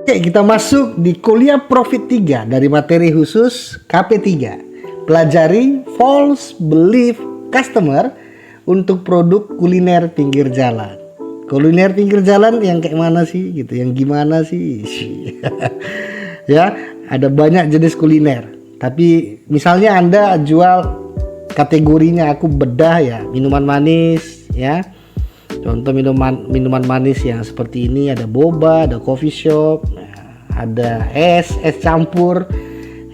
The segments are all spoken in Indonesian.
Oke, kita masuk di kuliah Profit 3 dari materi khusus KP3. Pelajari false belief customer untuk produk kuliner pinggir jalan. Kuliner pinggir jalan yang kayak mana sih gitu, yang gimana sih? Ya, ada banyak jenis kuliner. Tapi misalnya Anda jual kategorinya, aku bedah ya, minuman manis ya. Contoh minuman manis yang seperti ini, ada boba, ada coffee shop, ada es campur,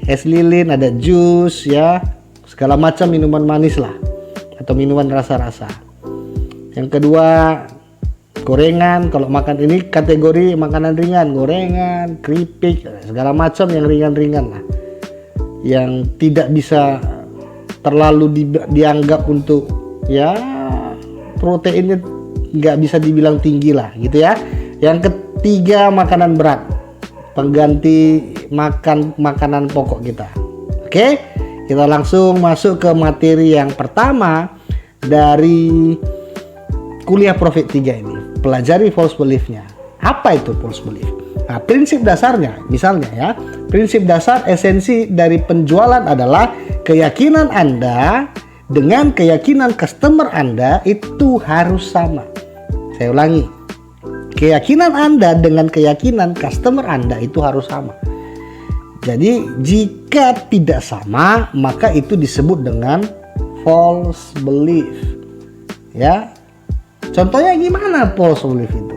es lilin, ada jus ya, segala macam minuman manis lah atau minuman rasa-rasa. Yang kedua, gorengan. Kalau makan ini kategori makanan ringan, gorengan, keripik, segala macam yang ringan-ringan lah, yang tidak bisa terlalu dianggap untuk ya proteinnya nggak bisa dibilang tinggi lah gitu ya. Yang ketiga, makanan berat, pengganti makanan pokok kita. Oke, kita langsung masuk ke materi yang pertama dari kuliah Profit 3 ini. Pelajari false belief-nya. Apa itu false belief? Nah, prinsip dasarnya misalnya ya, prinsip dasar esensi dari penjualan adalah keyakinan Anda dengan keyakinan customer Anda itu harus sama. Saya ulangi, keyakinan Anda dengan keyakinan customer Anda itu harus sama. Jadi jika tidak sama, maka itu disebut dengan false belief. Ya, contohnya gimana false belief itu?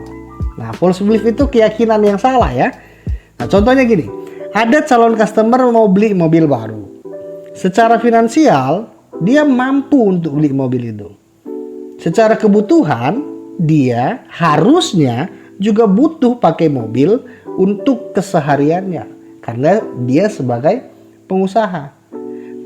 Nah, false belief itu keyakinan yang salah ya. Nah, contohnya gini, ada calon customer mau beli mobil baru. Secara finansial, dia mampu untuk beli mobil itu. Secara kebutuhan, dia harusnya juga butuh pakai mobil untuk kesehariannya karena dia sebagai pengusaha.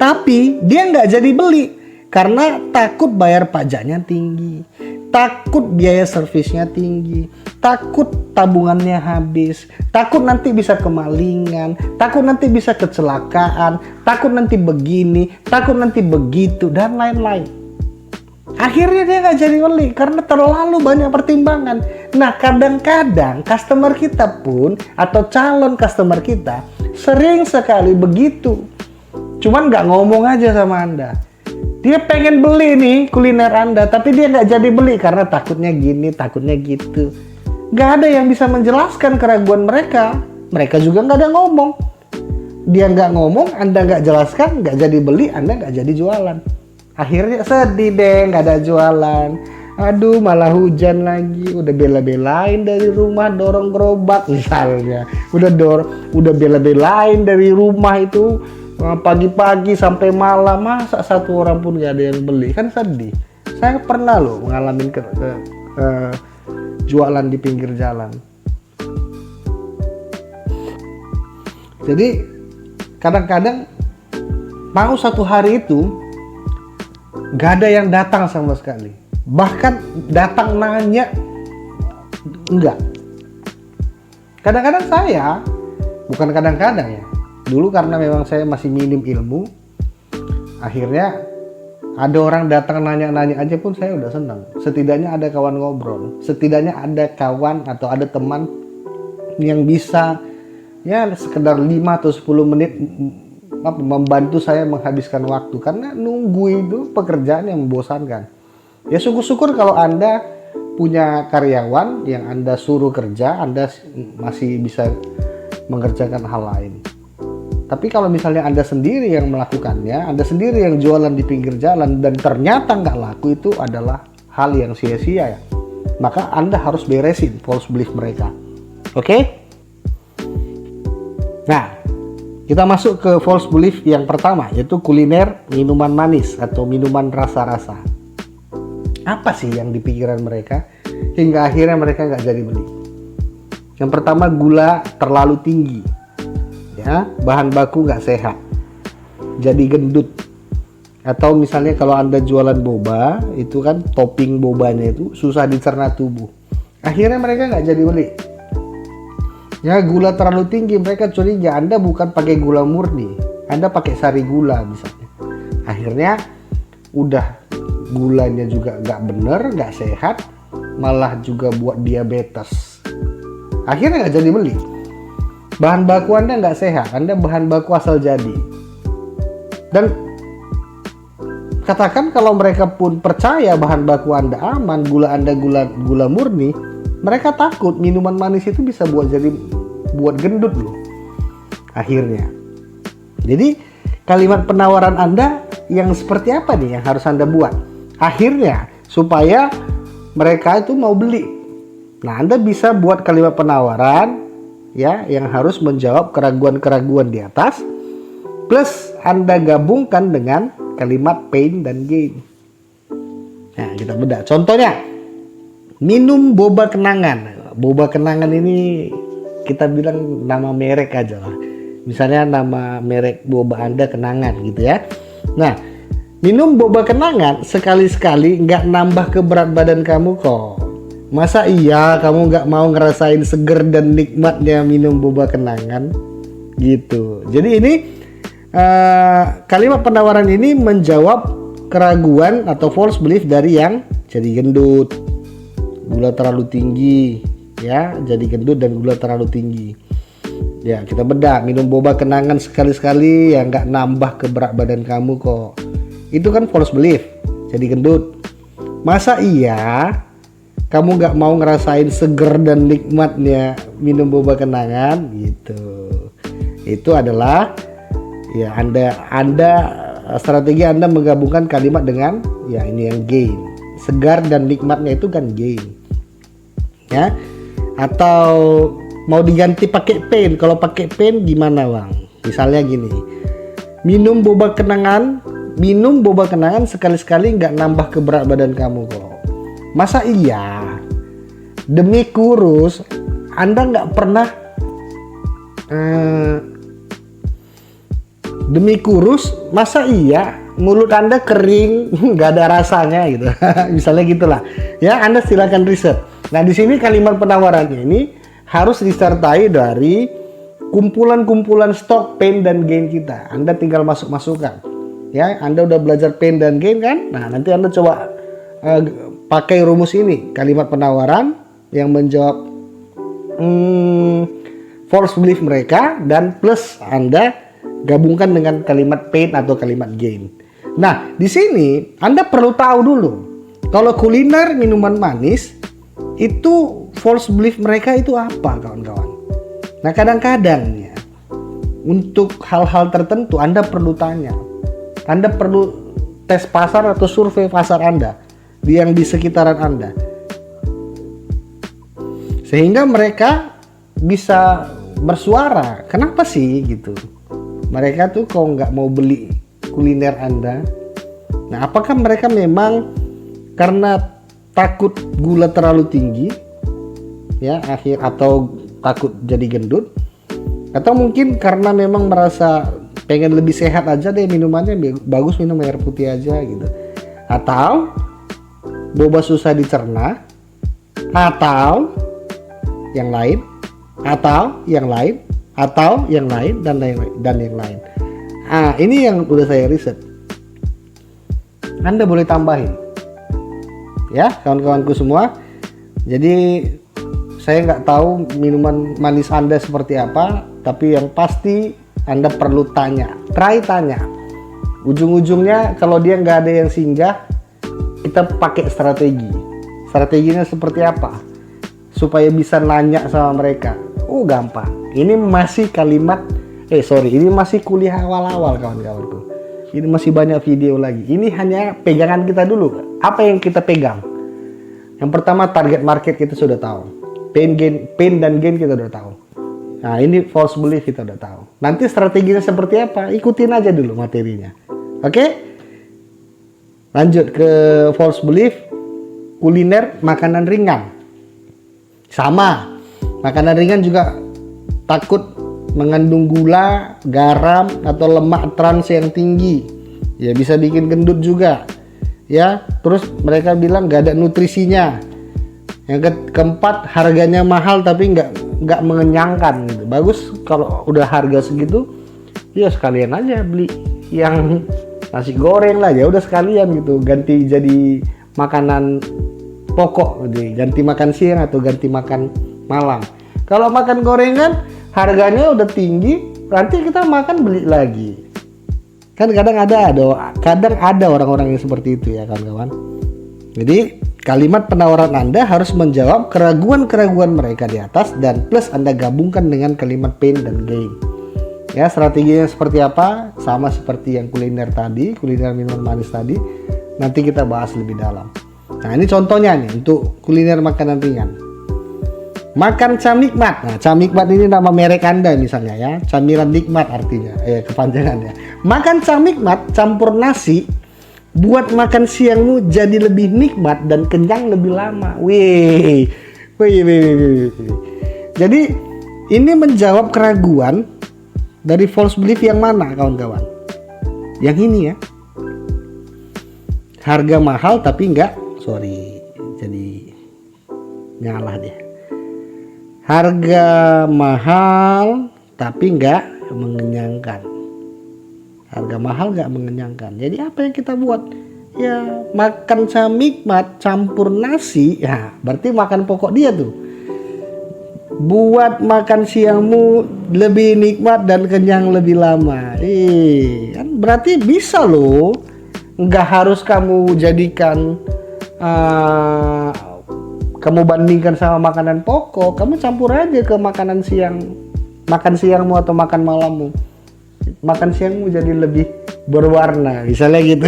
Tapi dia nggak jadi beli karena takut bayar pajaknya tinggi, takut biaya servisnya tinggi, takut tabungannya habis, takut nanti bisa kemalingan, takut nanti bisa kecelakaan, takut nanti begini, takut nanti begitu, dan lain-lain. Akhirnya dia nggak jadi beli karena terlalu banyak pertimbangan. Nah, kadang-kadang customer kita pun atau calon customer kita sering sekali begitu. Cuman nggak ngomong aja sama Anda. Dia pengen beli nih kuliner Anda, tapi dia nggak jadi beli karena takutnya gini, takutnya gitu. Nggak ada yang bisa menjelaskan keraguan mereka. Mereka juga nggak ada ngomong. Dia nggak ngomong, Anda nggak jelaskan, nggak jadi beli, Anda nggak jadi jualan. Akhirnya sedih deh, nggak ada jualan. Aduh, malah hujan lagi. Udah bela-belain dari rumah dorong gerobak misalnya. Udah bela-belain dari rumah itu pagi-pagi sampai malam, masa satu orang pun nggak ada yang beli, kan sedih. Saya pernah loh mengalami jualan di pinggir jalan. Jadi kadang-kadang mau satu hari itu gak ada yang datang sama sekali. Bahkan datang nanya enggak. Kadang-kadang saya, bukan kadang-kadang ya, dulu karena memang saya masih minim ilmu, akhirnya ada orang datang nanya-nanya aja pun saya udah senang. Setidaknya ada kawan ngobrol, setidaknya ada kawan atau ada teman yang bisa ya sekedar 5 atau 10 menit membantu saya menghabiskan waktu, karena nunggu itu pekerjaan yang membosankan. Ya syukur-syukur kalau Anda punya karyawan yang Anda suruh kerja, Anda masih bisa mengerjakan hal lain. Tapi kalau misalnya Anda sendiri yang melakukannya, Anda sendiri yang jualan di pinggir jalan dan ternyata nggak laku, itu adalah hal yang sia-sia ya. Maka Anda harus beresin false belief mereka. Oke? Nah, kita masuk ke false belief yang pertama, yaitu kuliner minuman manis atau minuman rasa-rasa. Apa sih yang di pikiran mereka hingga akhirnya mereka nggak jadi beli? Yang pertama, gula terlalu tinggi, ya, bahan baku nggak sehat, jadi gendut. Atau misalnya kalau Anda jualan boba, itu kan topping bobanya itu susah dicerna tubuh, akhirnya mereka nggak jadi beli. Ya, gula terlalu tinggi, mereka curiga Anda bukan pakai gula murni, Anda pakai sari gula misalnya. Akhirnya udah gulanya juga nggak bener, nggak sehat, malah juga buat diabetes. Akhirnya nggak jadi beli. bahan baku Anda nggak sehat, Anda bahan baku asal jadi. Dan katakan kalau mereka pun percaya bahan baku Anda aman, gula Anda gula murni, mereka takut minuman manis itu bisa buat gendut loh akhirnya. Jadi kalimat penawaran Anda yang seperti apa nih yang harus Anda buat akhirnya supaya mereka itu mau beli. Nah, Anda bisa buat kalimat penawaran ya yang harus menjawab keraguan-keraguan di atas, plus Anda gabungkan dengan kalimat pain dan gain. Nah, kita bedah. Contohnya, minum boba kenangan. Boba kenangan ini kita bilang nama merek aja lah. Misalnya nama merek boba Anda kenangan gitu ya. Nah, minum boba kenangan sekali-sekali nggak nambah ke berat badan kamu kok. Masa iya kamu nggak mau ngerasain seger dan nikmatnya minum boba kenangan gitu. Jadi ini kalimat penawaran ini menjawab keraguan atau false belief dari yang jadi gendut, gula terlalu tinggi ya, jadi gendut dan gula terlalu tinggi. Ya, kita bedah, minum boba kenangan sekali-sekali yang nggak nambah ke berat badan kamu kok. Itu kan false belief, jadi gendut. Masa iya kamu nggak mau ngerasain seger dan nikmatnya minum boba kenangan gitu. Itu adalah ya Anda strategi Anda menggabungkan kalimat dengan ya ini yang gain. Segar dan nikmatnya itu kan gain. Ya. Atau mau diganti pakai pain. Kalau pakai pain gimana, Bang? Misalnya gini. Minum boba kenangan sekali-sekali nggak nambah ke berat badan kamu kok. Masa iya demi kurus Anda nggak pernah demi kurus, masa iya mulut Anda kering nggak ada rasanya gitu. Misalnya gitulah ya, Anda silakan riset. Nah, di sini kalimat penawarannya ini harus disertai dari kumpulan-kumpulan stok pain dan gain kita. Anda tinggal masukkan ya. Anda udah belajar pain dan gain kan? Nah, nanti Anda coba pakai rumus ini, kalimat penawaran yang menjawab false belief mereka, dan plus Anda gabungkan dengan kalimat pain atau kalimat gain. Nah, di sini Anda perlu tahu dulu kalau kuliner minuman manis itu false belief mereka itu apa, kawan-kawan. Nah, kadang-kadang ya untuk hal-hal tertentu Anda perlu tanya. Anda perlu tes pasar atau survei pasar Anda yang di sekitaran Anda, sehingga mereka bisa bersuara. Kenapa sih gitu mereka tuh kok nggak mau beli kuliner Anda? Nah, apakah mereka memang karena takut gula terlalu tinggi ya atau takut jadi gendut, atau mungkin karena memang merasa pengen lebih sehat aja deh minumannya, bagus minum air putih aja gitu, atau boba susah dicerna, atau yang lain, atau yang lain, atau yang lain, dan yang lain. Ah, ini yang udah saya riset. Anda boleh tambahin ya, kawan-kawanku semua. Jadi saya nggak tahu minuman manis Anda seperti apa, tapi yang pasti Anda perlu tanya, tanya. Ujung-ujungnya kalau dia nggak ada yang singgah, kita pakai strategi. Strateginya seperti apa? Supaya bisa nanya sama mereka. Oh, gampang. Ini masih ini masih kuliah awal-awal, kawan-kawanku. Ini masih banyak video lagi. Ini hanya pegangan kita dulu. Apa yang kita pegang? Yang pertama, target market kita sudah tahu. Pain dan gain kita udah tahu. Nah, ini false belief kita udah tahu. Nanti strateginya seperti apa? Ikutin aja dulu materinya. Oke? Lanjut ke false belief, kuliner makanan ringan. Sama, makanan ringan juga takut mengandung gula, garam, atau lemak trans yang tinggi. Ya, bisa bikin gendut juga. Ya, terus mereka bilang nggak ada nutrisinya. Yang keempat, harganya mahal tapi nggak mengenyangkan gitu. Bagus kalau udah harga segitu, ya sekalian aja beli yang nasi goreng lah, ya udah sekalian gitu, ganti jadi makanan pokok gitu, ganti makan siang atau ganti makan malam. Kalau makan gorengan harganya udah tinggi, nanti kita makan beli lagi. Kan kadang ada orang-orang yang seperti itu ya kawan-kawan. Jadi kalimat penawaran Anda harus menjawab keraguan-keraguan mereka di atas dan plus Anda gabungkan dengan kalimat pain dan gain. Ya, strateginya seperti apa? Sama seperti yang kuliner tadi, kuliner minuman manis tadi. Nanti kita bahas lebih dalam. Nah, ini contohnya nih untuk kuliner makanan ringan. Makan camikmat. Nah, camikmat ini nama merek Anda misalnya ya. Camilan nikmat artinya, kepanjangannya. Makan camikmat campur nasi buat makan siangmu jadi lebih nikmat dan kenyang lebih lama. Wih. Jadi ini menjawab keraguan dari false belief yang mana kawan-kawan? Yang ini ya. Harga mahal tapi jadi ngalah deh. Harga mahal tapi nggak mengenyangkan. Harga mahal nggak mengenyangkan. Jadi apa yang kita buat? Ya makan camikmat campur nasi. Ya berarti makan pokok dia tuh. Buat makan siangmu lebih nikmat dan kenyang lebih lama. Kan berarti bisa loh. Nggak harus kamu jadikan kamu bandingkan sama makanan pokok, kamu campur aja ke makan siangmu atau makan malammu. Makan siangmu jadi lebih berwarna, misalnya gitu.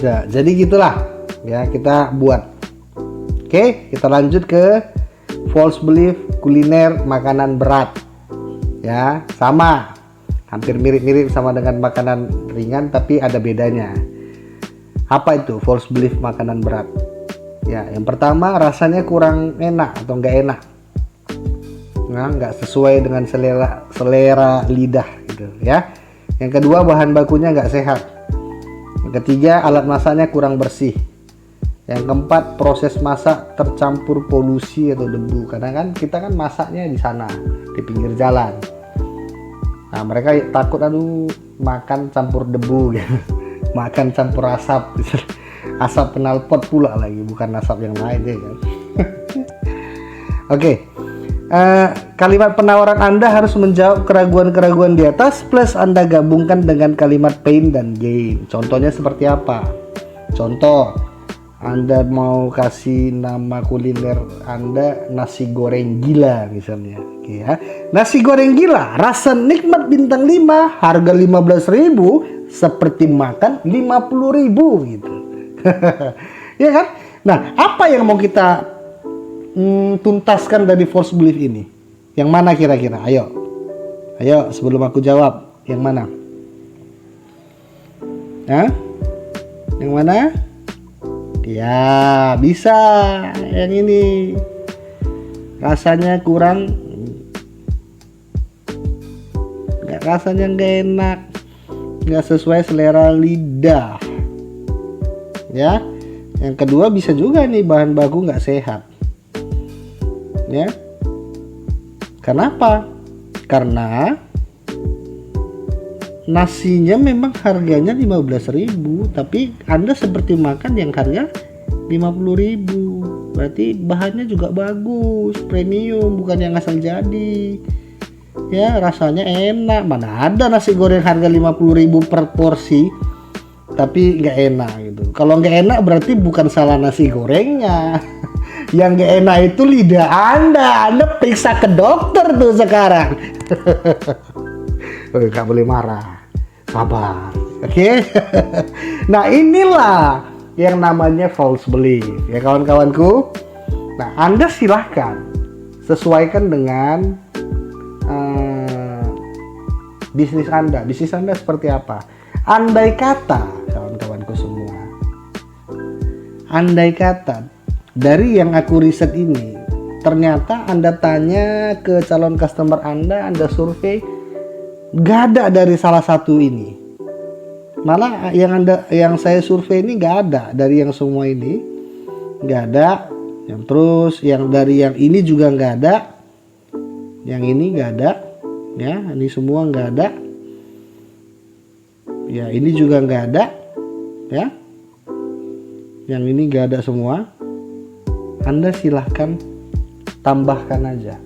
Nah, jadi gitulah ya kita buat. Oke, kita lanjut ke false belief kuliner makanan berat. Ya, sama. Hampir mirip-mirip sama dengan makanan ringan tapi ada bedanya. Apa itu false belief makanan berat? Ya, yang pertama rasanya kurang enak atau nggak enak. Nah, nggak sesuai dengan selera lidah gitu ya. Yang kedua bahan bakunya nggak sehat. Yang ketiga alat masaknya kurang bersih. Yang keempat proses masak tercampur polusi atau debu. Karena kan kita kan masaknya di sana di pinggir jalan. Nah, mereka takut makan campur debu gitu. Makan campur asap. Asap knalpot pula lagi, bukan asap yang lain ya kan. Oke. Kalimat penawaran Anda harus menjawab keraguan-keraguan di atas plus Anda gabungkan dengan kalimat pain dan gain. Contohnya seperti apa? Contoh, Anda mau kasih nama kuliner Anda nasi goreng gila misalnya, ya. Nasi goreng gila, rasa nikmat bintang 5, harga 15.000, seperti makan 50.000 gitu. Ya kan? Nah, apa yang mau kita tuntaskan dari false belief ini? Yang mana kira-kira? Ayo sebelum aku jawab, yang mana? Hah? Yang mana? Ya, bisa yang ini. Rasanya kurang, rasanya nggak enak, nggak sesuai selera lidah. Ya, yang kedua bisa juga nih bahan baku nggak sehat. Ya, kenapa? Karena nasinya memang harganya 15.000, tapi Anda seperti makan yang harga 50.000. Berarti bahannya juga bagus, premium, bukan yang asal jadi. Ya, rasanya enak. Mana ada nasi goreng harga 50.000 per porsi tapi nggak enak gitu. Kalau nggak enak berarti bukan salah nasi gorengnya. Yang nggak enak itu lidah Anda periksa ke dokter tuh sekarang. Nggak boleh marah, sabar, oke? Nah, inilah yang namanya false belief ya kawan-kawanku. Nah, Anda silahkan sesuaikan dengan bisnis Anda seperti apa. Andai kata kawan-kawanku semua, andai kata dari yang aku riset ini ternyata Anda tanya ke calon customer Anda survei, gak ada dari salah satu ini. Malah yang saya survei ini gak ada dari yang semua ini, gak ada. Yang dari yang ini juga gak ada, yang ini gak ada, ya ini semua gak ada. Ya ini juga nggak ada, ya. Yang ini nggak ada semua. Anda silahkan tambahkan aja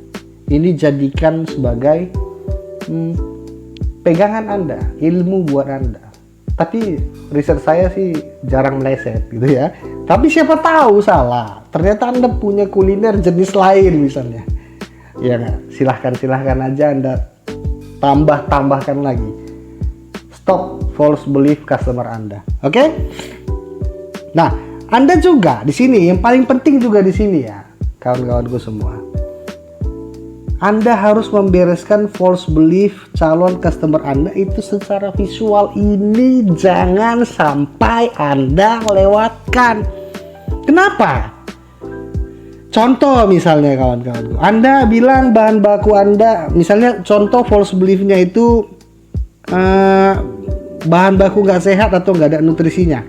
ini jadikan sebagai pegangan Anda, ilmu buat Anda. Tapi riset saya sih jarang meleset gitu ya. Tapi siapa tahu salah. Ternyata Anda punya kuliner jenis lain misalnya. Ya nggak? Silahkan aja Anda tambahkan lagi. Stop false belief customer Anda. Oke? Nah, Anda juga di sini yang paling penting juga di sini ya, kawan-kawanku semua. Anda harus membereskan false belief calon customer Anda itu secara visual. Ini jangan sampai Anda lewatkan. Kenapa? Contoh misalnya kawan-kawan, Anda bilang bahan baku Anda, misalnya contoh false belief-nya itu bahan baku nggak sehat atau nggak ada nutrisinya.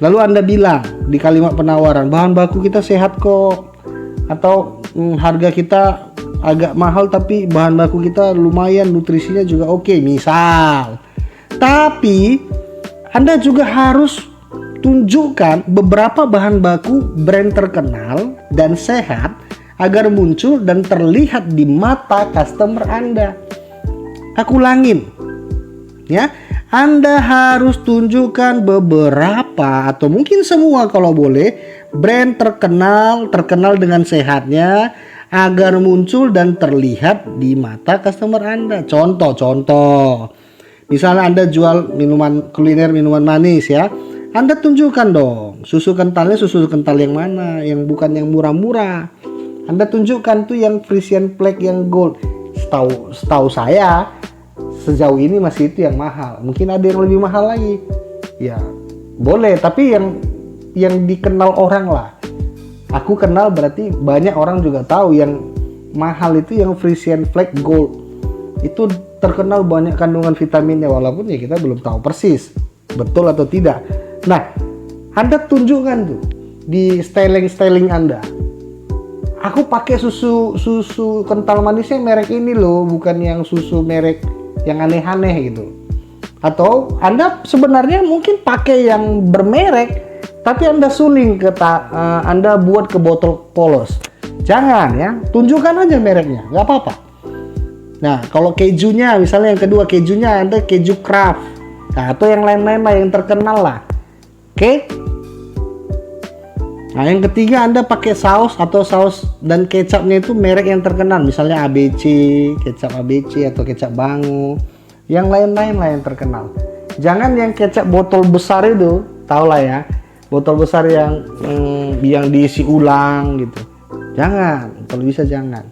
Lalu Anda bilang di kalimat penawaran, bahan baku kita sehat kok, atau harga kita agak mahal tapi bahan baku kita lumayan, nutrisinya juga oke, misal. Tapi Anda juga harus tunjukkan beberapa bahan baku brand terkenal dan sehat agar muncul dan terlihat di mata customer Anda. Aku ulangin ya, Anda harus tunjukkan beberapa atau mungkin semua kalau boleh brand terkenal dengan sehatnya agar muncul dan terlihat di mata customer Anda. Contoh, misalnya Anda jual kuliner minuman manis ya, Anda tunjukkan dong susu kentalnya, susu kental yang mana, yang bukan yang murah-murah. Anda tunjukkan tuh yang Frisian Black yang gold. Setahu saya sejauh ini masih itu yang mahal. Mungkin ada yang lebih mahal lagi. Ya boleh, tapi yang dikenal orang lah. Aku kenal berarti banyak orang juga tahu yang mahal itu yang Frisian Black Gold. Itu terkenal banyak kandungan vitaminnya, walaupun ya kita belum tahu persis betul atau tidak. Nah, Anda tunjukkan tuh di styling Anda. Aku pakai susu kental manisnya merek ini loh, bukan yang susu merek yang aneh-aneh gitu. Atau Anda sebenarnya mungkin pakai yang bermerek, tapi Anda suling Anda buat ke botol polos. Jangan ya, tunjukkan aja mereknya, nggak apa-apa. Nah, kalau kejunya, misalnya yang kedua kejunya Anda keju Kraft, nah, atau yang lain-lain lah yang terkenal lah. Oke? Nah, yang ketiga Anda pakai saus dan kecapnya itu merek yang terkenal, misalnya ABC, kecap ABC atau kecap Bango, yang lain-lain lah yang terkenal. Jangan yang kecap botol besar itu, tau lah ya. Botol besar yang diisi ulang gitu. Jangan, kalau bisa jangan.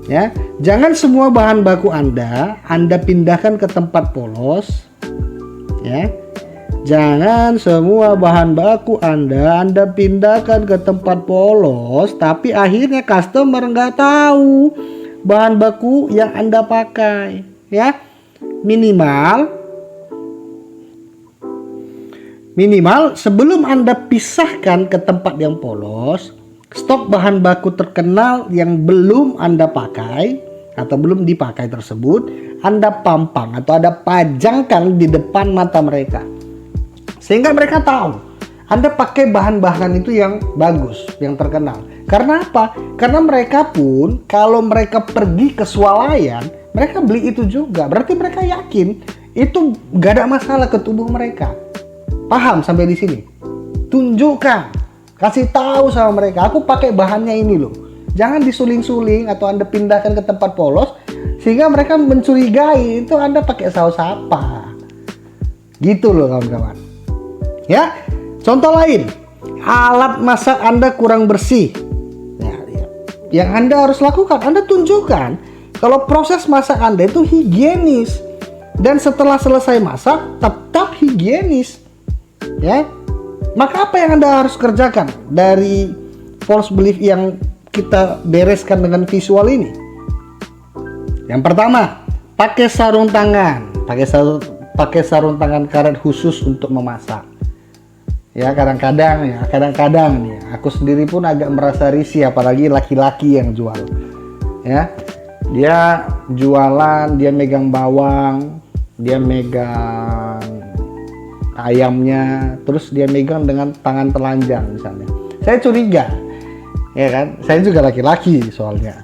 Ya, jangan semua bahan baku Anda pindahkan ke tempat polos. Ya. Jangan semua bahan baku Anda pindahkan ke tempat polos, tapi akhirnya customer nggak tahu bahan baku yang Anda pakai. Ya. Minimal sebelum Anda pisahkan ke tempat yang polos, stok bahan baku terkenal yang belum Anda pakai atau belum dipakai tersebut Anda pampang atau Anda pajangkan di depan mata mereka. Sehingga mereka tahu Anda pakai bahan-bahan itu yang bagus, yang terkenal. Karena apa? Karena mereka pun kalau mereka pergi ke swalayan, mereka beli itu juga. Berarti mereka yakin itu gak ada masalah ke tubuh mereka. Paham sampai di sini? Tunjukkan, kasih tahu sama mereka, aku pakai bahannya ini loh. Jangan disuling-suling atau Anda pindahkan ke tempat polos sehingga mereka mencurigai itu Anda pakai saus apa. Gitu loh kawan-kawan. Ya, contoh lain, alat masak Anda kurang bersih. Yang Anda harus lakukan, Anda tunjukkan kalau proses masak Anda itu higienis dan setelah selesai masak tetap higienis. Ya, maka apa yang Anda harus kerjakan dari false belief yang kita bereskan dengan visual ini? Yang pertama, pakai sarung tangan, pakai sarung tangan karet khusus untuk memasak. Ya, kadang-kadang nih, aku sendiri pun agak merasa risih, apalagi laki-laki yang jual. Ya, dia jualan, dia megang bawang, dia megang ayamnya, terus dia megang dengan tangan telanjang misalnya. Saya curiga, ya kan? Saya juga laki-laki soalnya.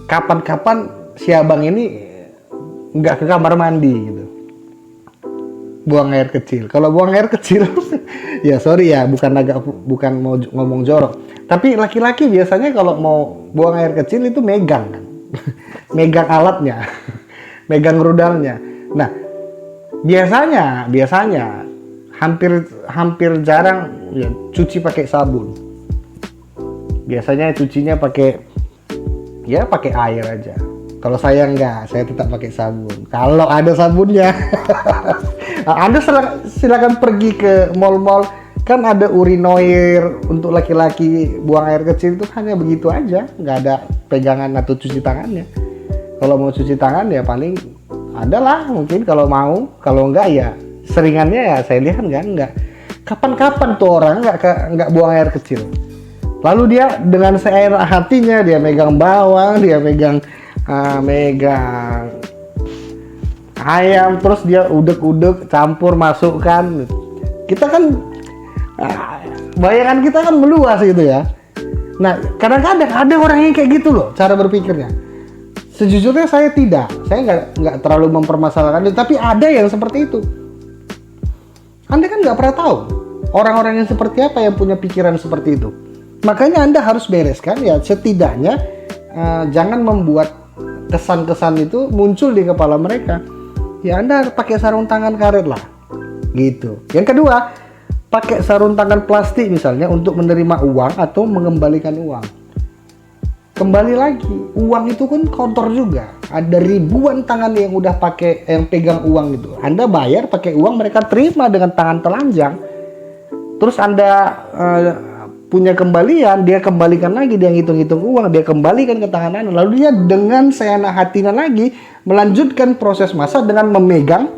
kapan-kapan si abang ini nggak ke kamar mandi gitu, buang air kecil. Kalau buang air kecil ya sorry ya, bukan mau ngomong jorok, tapi laki-laki biasanya kalau mau buang air kecil itu megang kan megang alatnya megang rudalnya. Nah biasanya hampir jarang ya cuci pakai sabun. Biasanya cucinya pakai air aja. Kalau saya enggak, saya tetap pakai sabun. Kalau ada sabunnya. Anda silakan pergi ke mall-mall, kan ada urinoir untuk laki-laki buang air kecil, itu hanya begitu aja, nggak ada pegangan atau cuci tangannya. Kalau mau cuci tangan ya paling adalah mungkin kalau mau, kalau enggak ya seringannya ya saya lihat enggak. Kapan-kapan tuh orang nggak buang air kecil. Lalu dia dengan seenak hatinya dia megang bawang, dia megang ayam, terus dia udek-udek, campur, masukkan. Kita kan bayangan kita kan meluas gitu ya. Nah kadang-kadang ada orang yang kayak gitu loh cara berpikirnya. Sejujurnya saya nggak terlalu mempermasalahkan, tapi ada yang seperti itu. Anda kan nggak pernah tahu orang-orang yang seperti apa yang punya pikiran seperti itu. Makanya Anda harus bereskan ya, setidaknya jangan membuat kesan-kesan itu muncul di kepala mereka. Ya Anda pakai sarung tangan karet lah gitu. Yang kedua, pakai sarung tangan plastik misalnya untuk menerima uang atau mengembalikan uang. Kembali lagi, uang itu kan kotor juga. Ada ribuan tangan yang udah pakai, yang pegang uang itu. Anda bayar pakai uang, mereka terima dengan tangan telanjang. Terus Anda punya kembalian, dia kembalikan lagi, dia ngitung-ngitung uang, dia kembalikan ke tangan Anda. Lalu dia dengan seenak hatinya lagi melanjutkan proses masak dengan memegang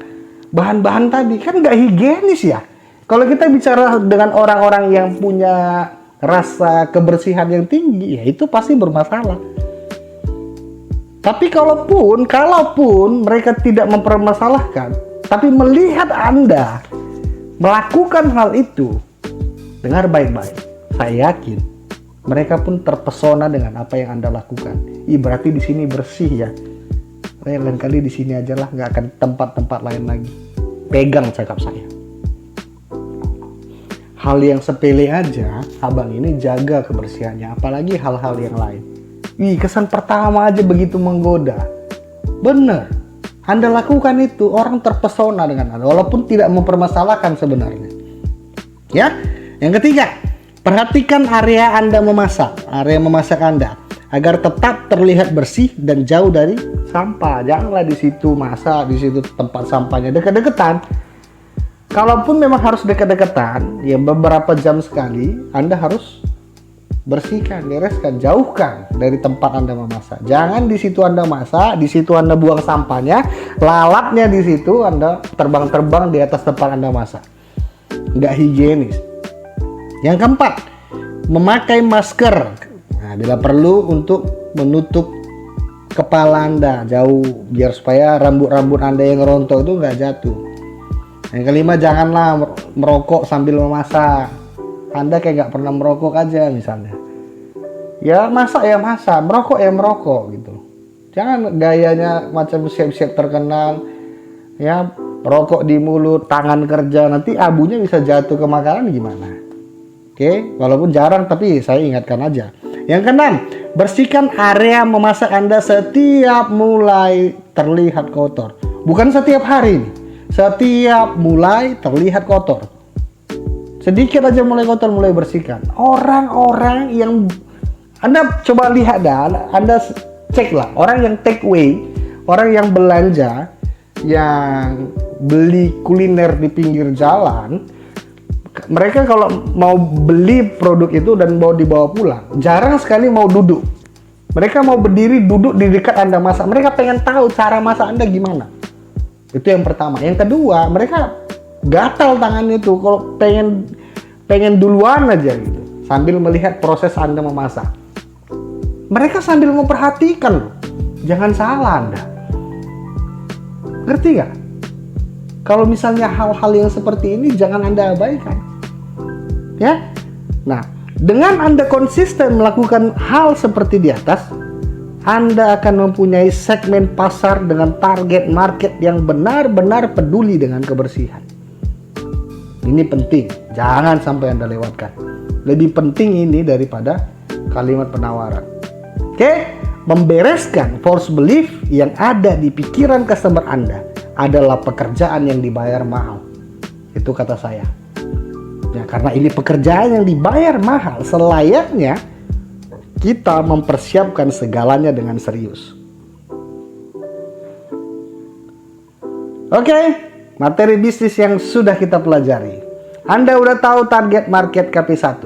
bahan-bahan tadi. Kan nggak higienis ya. Kalau kita bicara dengan orang-orang yang punya rasa kebersihan yang tinggi, ya itu pasti bermasalah. Tapi kalaupun mereka tidak mempermasalahkan, tapi melihat Anda melakukan hal itu, dengar baik-baik, saya yakin mereka pun terpesona dengan apa yang Anda lakukan. Berarti di sini bersih ya. Lain kali di sini aja lah, nggak akan tempat-tempat lain lagi. Pegang cakap saya. Hal yang sepele aja, abang ini jaga kebersihannya, apalagi hal-hal yang lain. Kesan pertama aja begitu menggoda. Bener, Anda lakukan itu, orang terpesona dengan Anda, walaupun tidak mempermasalahkan sebenarnya. Ya, yang ketiga, perhatikan area Anda memasak, area memasak Anda, agar tetap terlihat bersih dan jauh dari sampah. Janganlah di situ masak, di situ tempat sampahnya dekat-dekatan. Kalaupun memang harus dekat-dekatan, ya beberapa jam sekali, Anda harus bersihkan, bereskan, jauhkan dari tempat Anda memasak. Jangan di situ Anda masak, di situ Anda buang sampahnya, lalatnya di situ, Anda terbang-terbang di atas tempat Anda masak. Nggak higienis. Yang keempat, memakai masker. Nah, bila perlu untuk menutup kepala Anda jauh, biar supaya rambut-rambut Anda yang rontok itu nggak jatuh. Yang kelima, janganlah merokok sambil memasak. Anda kayak nggak pernah merokok aja misalnya. Ya masak ya masak, merokok ya merokok gitu. Jangan gayanya macam chef-chef terkenal, ya rokok di mulut, tangan kerja, nanti abunya bisa jatuh ke makanan gimana? Oke, walaupun jarang tapi saya ingatkan aja. Yang keenam, bersihkan area memasak Anda setiap mulai terlihat kotor. Bukan setiap hari nih. Setiap mulai terlihat kotor, sedikit aja mulai kotor, mulai bersihkan. Orang-orang yang Anda coba lihat dah, Anda cek lah, orang yang take away, orang yang belanja, yang beli kuliner di pinggir jalan, mereka kalau mau beli produk itu dan mau dibawa pulang, jarang sekali mau duduk. Mereka mau berdiri duduk di dekat Anda masak. Mereka pengen tahu cara masak Anda gimana. Itu yang pertama. Yang kedua, mereka gatal tangannya tuh kalau pengen duluan aja gitu, sambil melihat proses Anda memasak. Mereka sambil memperhatikan loh. Jangan salah Anda. Ngerti gak? Kalau misalnya hal-hal yang seperti ini jangan Anda abaikan. Ya. Nah, dengan Anda konsisten melakukan hal seperti di atas, Anda akan mempunyai segmen pasar dengan target market yang benar-benar peduli dengan kebersihan. Ini penting, jangan sampai Anda lewatkan. Lebih penting ini daripada kalimat penawaran. Oke, membereskan false belief yang ada di pikiran customer Anda adalah pekerjaan yang dibayar mahal. Itu kata saya. Ya, karena ini pekerjaan yang dibayar mahal, selayaknya kita mempersiapkan segalanya dengan serius. Oke, materi bisnis yang sudah kita pelajari. Anda udah tahu target market KP1.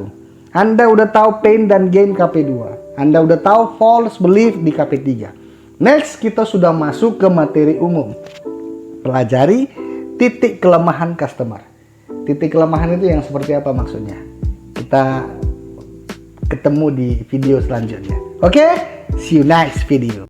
Anda udah tahu pain dan gain KP2. Anda udah tahu false belief di KP3. Next, kita sudah masuk ke materi umum. Pelajari titik kelemahan customer. Titik kelemahan itu yang seperti apa maksudnya? Kita ketemu di video selanjutnya. Oke, see you next video.